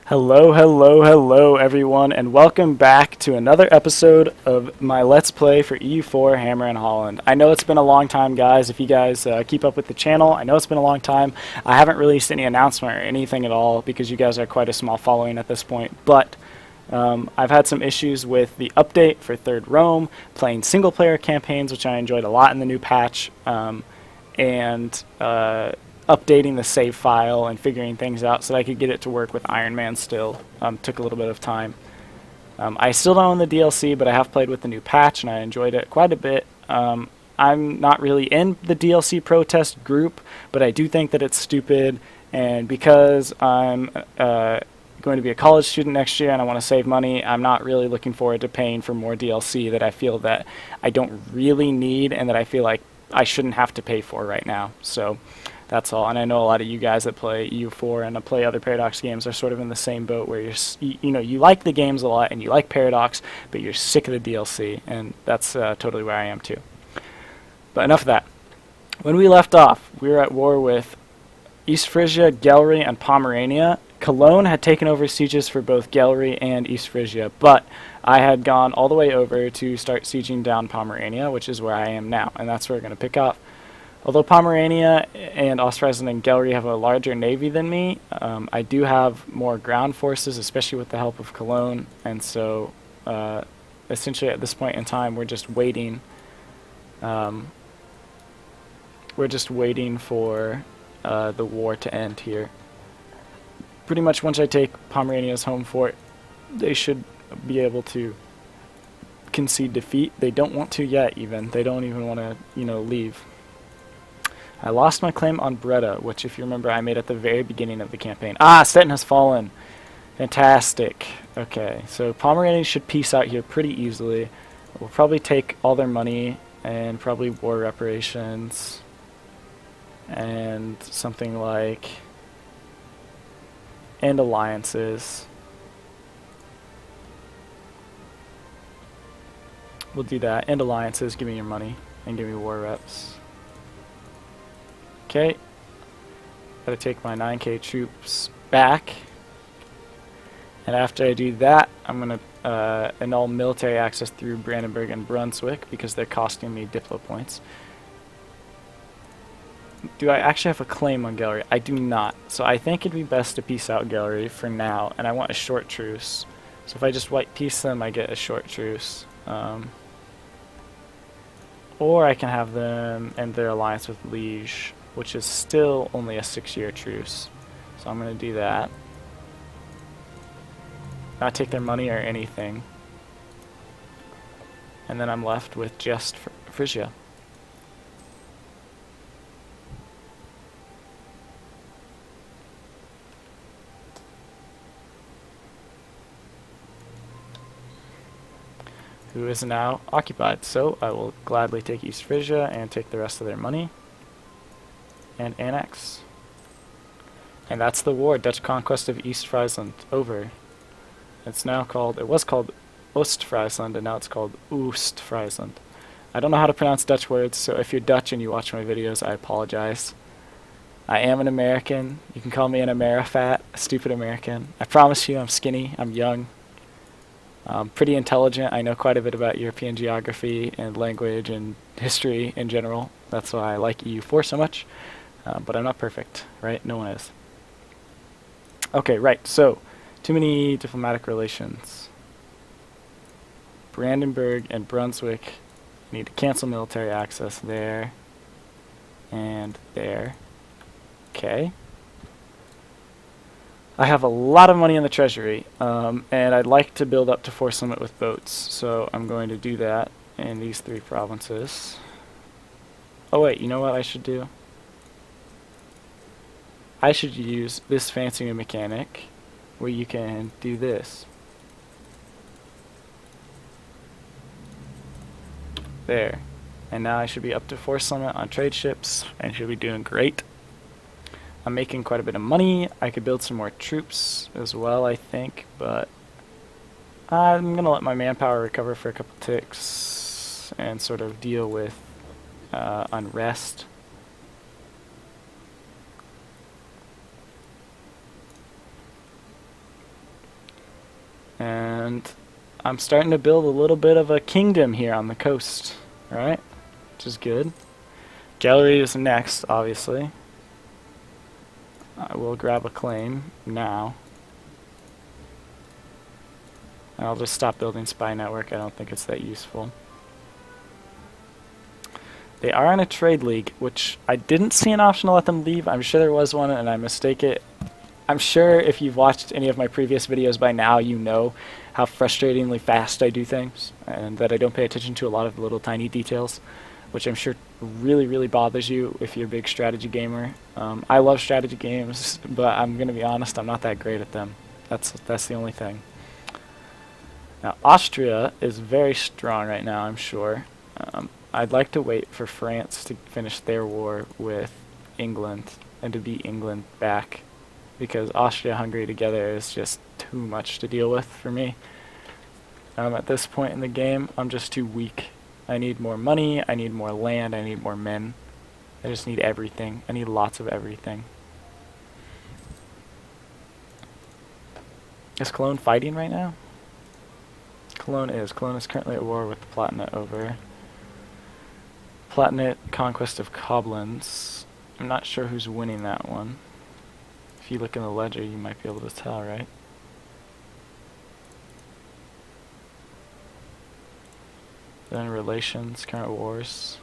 Hello, hello, hello, everyone, and welcome back to another episode of my Let's Play for EU4 Hammerin Holland. I know it's been a long time, guys. If you guys keep up with the channel, I know it's been a long time. I haven't released any announcement or anything at all because you guys are quite a small following at this point, but I've had some issues with the update for Third Rome, playing single-player campaigns, which I enjoyed a lot in the new patch, and updating the save file and figuring things out so that I could get it to work with Iron Man still. Took a little bit of time. I still don't own the DLC, but I have played with the new patch and I enjoyed it quite a bit. I'm not really in the DLC protest group, but I do think that it's stupid, and because I'm going to be a college student next year and I want to save money, I'm not really looking forward to paying for more DLC that I feel that I don't really need and that I feel like I shouldn't have to pay for right now. So that's all. And I know a lot of you guys that play EU4 and play other Paradox games are sort of in the same boat where you like the games a lot and you like Paradox, but you're sick of the DLC, and that's totally where I am too. But enough of that. When we left off, we were at war with East Frisia, Gelre, and Pomerania. Cologne had taken over sieges for both Gelre and East Frisia, but I had gone all the way over to start sieging down Pomerania, which is where I am now, and that's where we're going to pick up. Although Pomerania and Ostfriesland and Gelre have a larger navy than me, I do have more ground forces, especially with the help of Cologne, and so essentially at this point in time we're just waiting. We're just waiting for the war to end here. Pretty much once I take Pomerania's home fort, they should be able to concede defeat. They don't want to yet, even. They don't even want to, leave. I lost my claim on Breda, which, if you remember, I made at the very beginning of the campaign. Ah, Stettin has fallen. Fantastic. Okay, so Pomerania should peace out here pretty easily. We'll probably take all their money and probably war reparations and something like and alliances. We'll do that. And alliances, give me your money and give me war reps. Okay, gotta take my 9k troops back, and after I do that, I'm gonna annul military access through Brandenburg and Brunswick because they're costing me Diplo points. Do I actually have a claim on Gelre? I do not, so I think it'd be best to peace out Gelre for now, and I want a short truce. So if I just white peace them, I get a short truce. Or I can have them end their alliance with Liege, which is still only a 6-year truce. So I'm going to do that. Not take their money or anything. And then I'm left with just Frisia. Who is now occupied. So I will gladly take East Frisia and take the rest of their money and annex. And that's the war, Dutch conquest of East Friesland, over. It's now called, it was called Ostfriesland, and now it's called Oostfriesland. I don't know how to pronounce Dutch words, so if you're Dutch and you watch my videos, I apologize. I am an American. You can call me an Amerifat, a stupid American. I promise you I'm skinny, I'm young. Pretty intelligent. I know quite a bit about European geography and language and history in general. That's why I like EU4 so much. But I'm not perfect, right? No one is. Okay, right. So, too many diplomatic relations. Brandenburg and Brunswick need to cancel military access there and there. Okay. I have a lot of money in the treasury, and I'd like to build up to force limit with boats, so I'm going to do that in these 3 provinces. Oh wait, you know what I should do? I should use this fancy new mechanic where you can do this. There. And now I should be up to force limit on trade ships and should be doing great. I'm making quite a bit of money. I could build some more troops as well, I think, but I'm going to let my manpower recover for a couple ticks and sort of deal with unrest. And I'm starting to build a little bit of a kingdom here on the coast. Alright, which is good. Gallery is next, obviously. I will grab a claim now. I'll just stop building spy network. I don't think it's that useful. They are in a trade league, which I didn't see an option to let them leave. I'm sure there was one, and I mistake it. I'm sure if you've watched any of my previous videos by now, you know how frustratingly fast I do things, and that I don't pay attention to a lot of the little tiny details, which I'm sure really, really bothers you if you're a big strategy gamer. I love strategy games, but I'm going to be honest, I'm not that great at them. That's the only thing. Now, Austria is very strong right now, I'm sure. I'd like to wait for France to finish their war with England and to beat England back, because Austria-Hungary together is just too much to deal with for me. At this point in the game, I'm just too weak. I need more money, I need more land, I need more men. I just need everything. I need lots of everything. Is Cologne fighting right now? Cologne is. Cologne is currently at war with the Palatinate over Palatinate conquest of Koblenz. I'm not sure who's winning that one. If you look in the ledger, you might be able to tell, right? Then relations, current wars.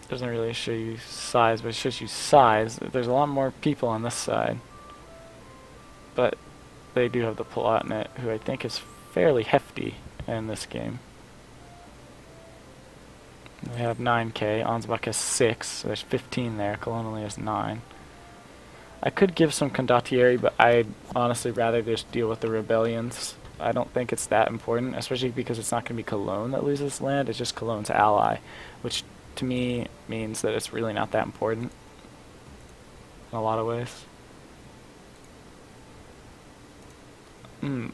Doesn't really show you size, but it shows you size. There's a lot more people on this side. But they do have the Palatinate, who I think is fairly hefty in this game. They have 9k, Ansbach has 6, so there's 15 there, Cologne only has 9. I could give some condottieri, but I'd honestly rather just deal with the rebellions. I don't think it's that important, especially because it's not going to be Cologne that loses land, it's just Cologne's ally, which to me means that it's really not that important in a lot of ways.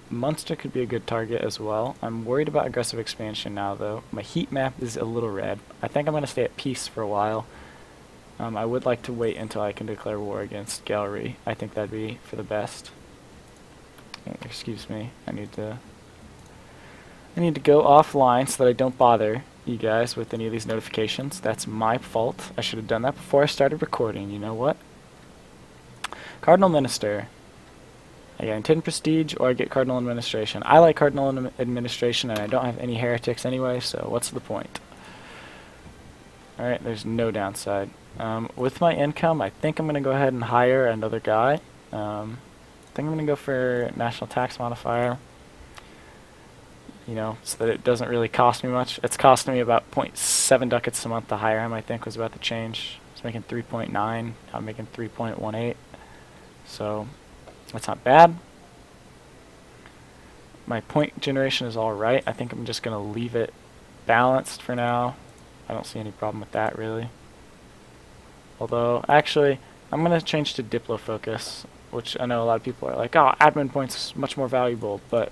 Munster could be a good target as well. I'm worried about aggressive expansion now, though. My heat map is a little red. I think I'm going to stay at peace for a while. I would like to wait until I can declare war against Gallery. I think that'd be for the best. Excuse me. I need to go offline so that I don't bother you guys with any of these notifications. That's my fault. I should have done that before I started recording. You know what? Cardinal Minister. I get 10 prestige or I get Cardinal Administration. I like Cardinal Administration and I don't have any heretics anyway, so what's the point? Alright, there's no downside. With my income, I think I'm going to go ahead and hire another guy. I think I'm going to go for National Tax Modifier. You know, so that it doesn't really cost me much. It's costing me about 0.7 ducats a month to hire him, I think was about to change. I was making 3.9, I'm making 3.18. So that's not bad. My point generation is alright. I think I'm just going to leave it balanced for now. I don't see any problem with that, really. Although, actually, I'm going to change to Diplo Focus, which I know a lot of people are like, oh, admin points is much more valuable, but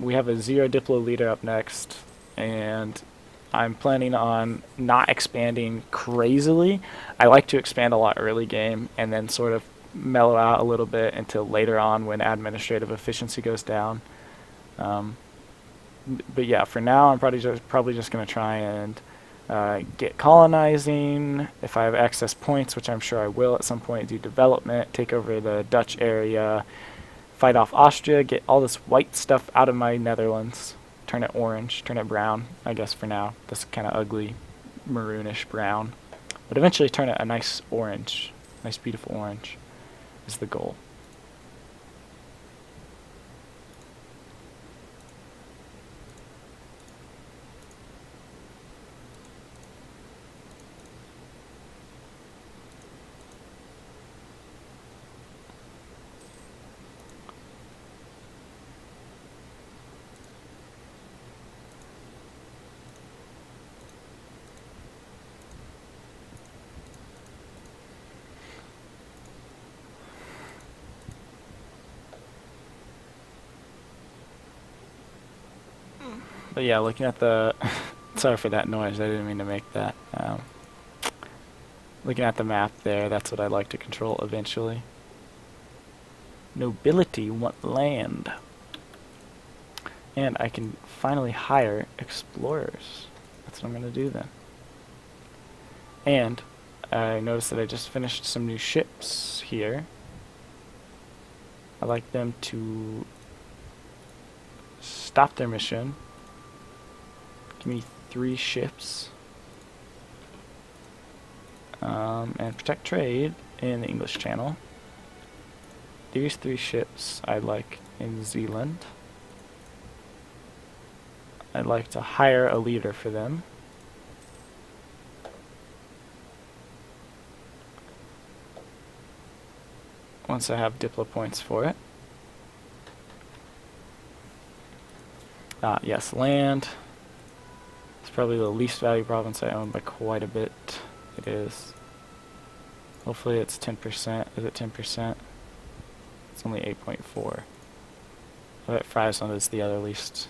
we have a 0 Diplo leader up next, and I'm planning on not expanding crazily. I like to expand a lot early game, and then sort of mellow out a little bit until later on when administrative efficiency goes down. But yeah, for now I'm probably just going to try and get colonizing. If I have excess points, which I'm sure I will at some point, do development, take over the Dutch area, fight off Austria, get all this white stuff out of my Netherlands, turn it orange, turn it brown, I guess for now. This kind of ugly maroonish brown. But eventually turn it a nice orange, nice beautiful orange is the goal. But yeah, looking at the sorry for that noise, I didn't mean to make that. Looking at the map there, that's what I'd like to control eventually. Nobility want land. And I can finally hire explorers. That's what I'm going to do then. And I noticed that I just finished some new ships here. I'd like them to stop their mission. Give me 3 ships. And protect trade in the English Channel. These 3 ships I'd like in New Zealand. I'd like to hire a leader for them. Once I have Diplo points for it. Yes, land. It's probably the least valued province I own by quite a bit. It is. Hopefully it's 10%. Is it 10%? It's only 8.4. I bet Friesland is the other least.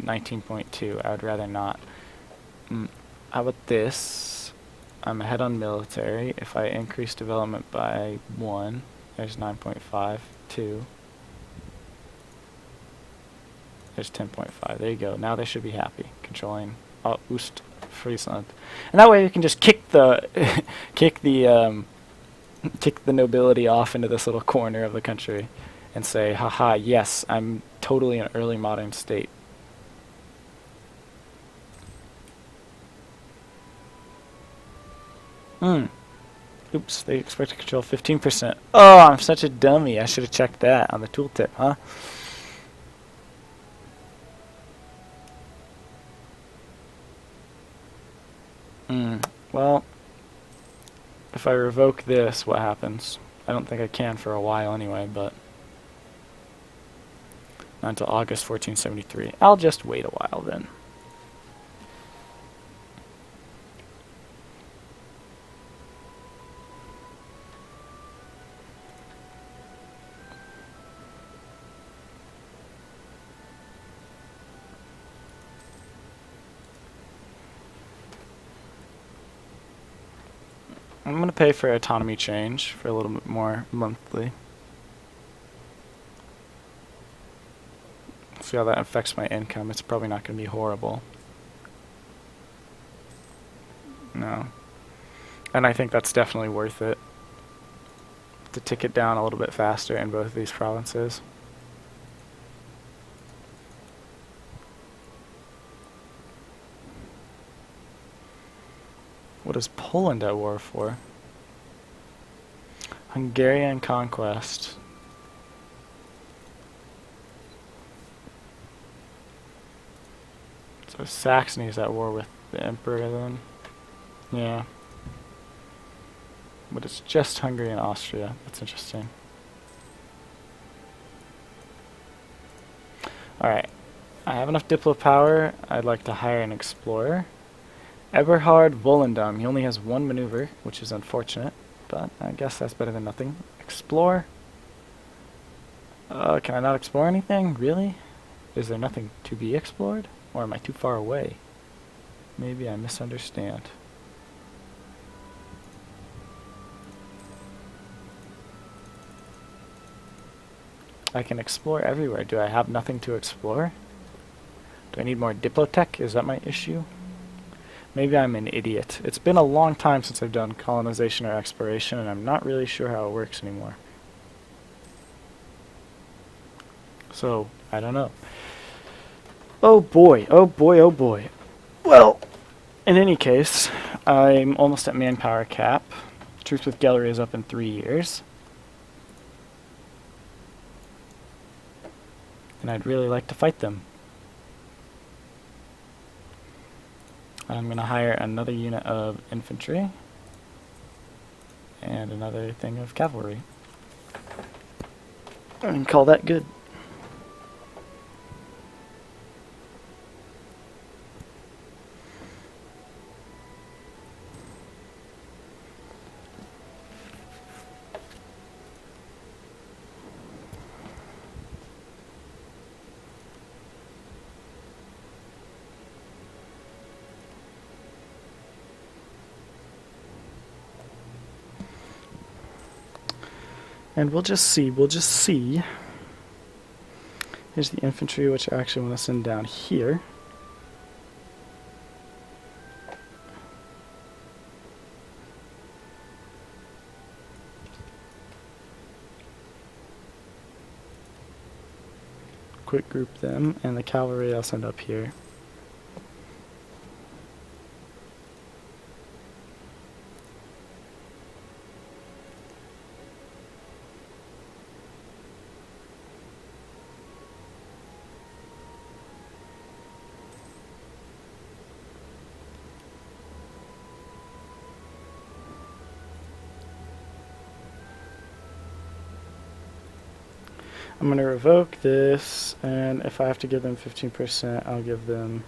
19.2. I would rather not. How about this? I'm ahead on military. If I increase development by 1, there's 9.5. 2. There's 10.5. There you go. Now they should be happy. Controlling Oost Friesland. And that way you can just kick the kick the nobility off into this little corner of the country and say, haha, yes, I'm totally an early modern state. Oops, they expect to control 15%. Oh, I'm such a dummy. I should have checked that on the tooltip, huh? Well, if I revoke this, what happens? I don't think I can for a while anyway, but not until August 1473. I'll just wait a while then. I'm going to pay for autonomy change for a little bit more monthly. See how that affects my income. It's probably not going to be horrible. No. And I think that's definitely worth it to tick it down a little bit faster in both of these provinces. What is Poland at war for? Hungarian conquest. So Saxony is at war with the Emperor then? Yeah. But it's just Hungary and Austria. That's interesting. Alright. I have enough Diplo power. I'd like to hire an explorer. Eberhard Volendam. He only has 1 maneuver, which is unfortunate, but I guess that's better than nothing. Explore. Can I not explore anything? Really? Is there nothing to be explored? Or am I too far away? Maybe I misunderstand. I can explore everywhere. Do I have nothing to explore? Do I need more Diplotech? Is that my issue? Maybe I'm an idiot. It's been a long time since I've done colonization or exploration, and I'm not really sure how it works anymore. So, I don't know. Oh boy, oh boy, oh boy. Well, in any case, I'm almost at manpower cap. Truce with Gallery is up in 3 years. And I'd really like to fight them. I'm going to hire another unit of infantry and another thing of cavalry. And call that good. And we'll just see. We'll just see. Here's the infantry, which I actually want to send down here. Quick group them, and the cavalry I'll send up here. I'm going to revoke this, and if I have to give them 15%, I'll give them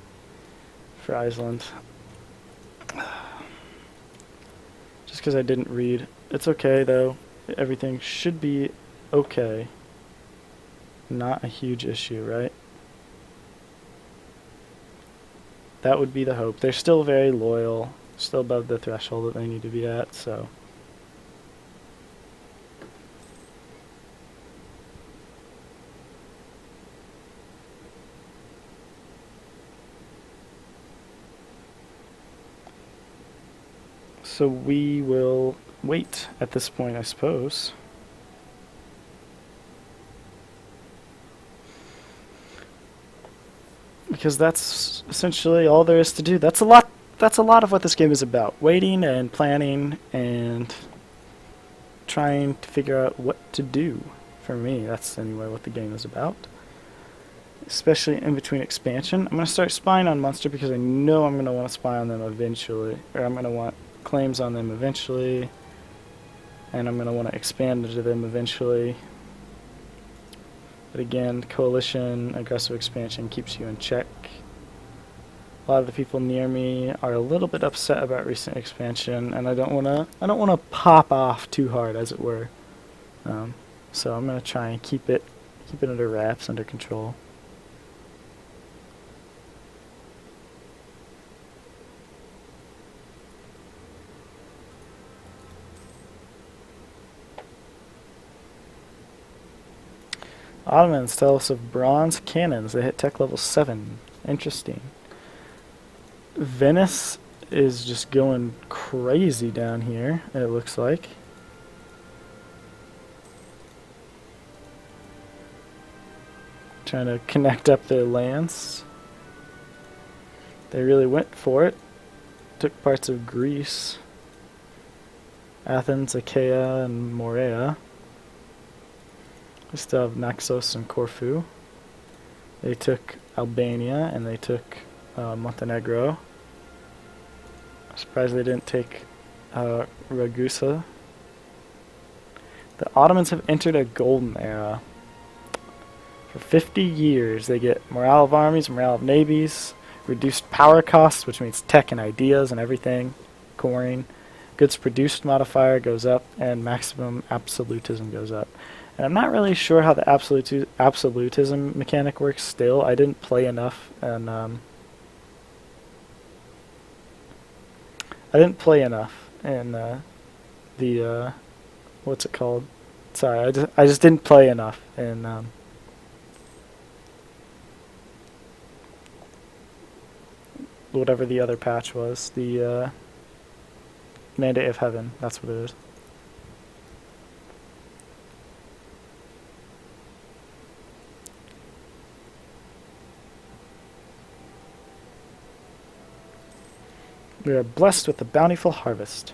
for Iceland. Just because I didn't read. It's okay, though. Everything should be okay. Not a huge issue, right? That would be the hope. They're still very loyal, still above the threshold that they need to be at, so... So we will wait at this point, I suppose. Because that's essentially all there is to do. That's a lot of what this game is about. Waiting and planning and trying to figure out what to do. For me, that's anyway what the game is about. Especially in between expansion. I'm going to start spying on Munster because I know I'm going to want to spy on them eventually. Or I'm going to want claims on them eventually, and I'm going to want to expand into them eventually. But again, coalition, aggressive expansion keeps you in check. A lot of the people near me are a little bit upset about recent expansion, and I don't want to pop off too hard, as it were. So I'm going to try and keep it under wraps, under control. Ottomans tell us of bronze cannons. They hit tech level 7. Interesting. Venice is just going crazy down here, it looks like. Trying to connect up their lands. They really went for it. Took parts of Greece. Athens, Achaia, and Morea. We still have Naxos and Corfu. They took Albania and they took Montenegro. I'm surprised they didn't take Ragusa. The Ottomans have entered a golden era. For 50 years they get morale of armies, morale of navies, reduced power costs, which means tech and ideas and everything, coring. Goods produced modifier goes up, and maximum absolutism goes up. And I'm not really sure how the absolutism mechanic works still. I didn't play enough, and the what's it called? Sorry, I just didn't play enough in whatever the other patch was. The Mandate of Heaven. That's what it is. We are blessed with a bountiful harvest.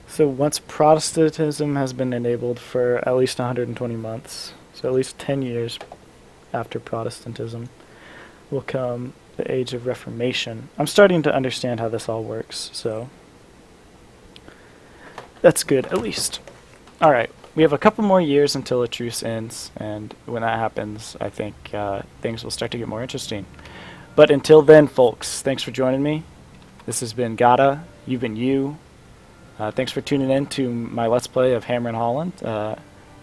So once Protestantism has been enabled for at least 120 months, so at least 10 years after Protestantism, will come the Age of Reformation. I'm starting to understand how this all works, so that's good, at least. Alright, we have a couple more years until a truce ends, and when that happens, I think things will start to get more interesting. But until then, folks, thanks for joining me. This has been Gata, you've been you, Thanks for tuning in to my Let's Play of Hammerin Holland.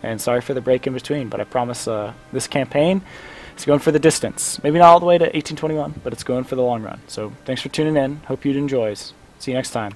And sorry for the break in between, but I promise this campaign is going for the distance. Maybe not all the way to 1821, but it's going for the long run. So thanks for tuning in. Hope you enjoys. See you next time.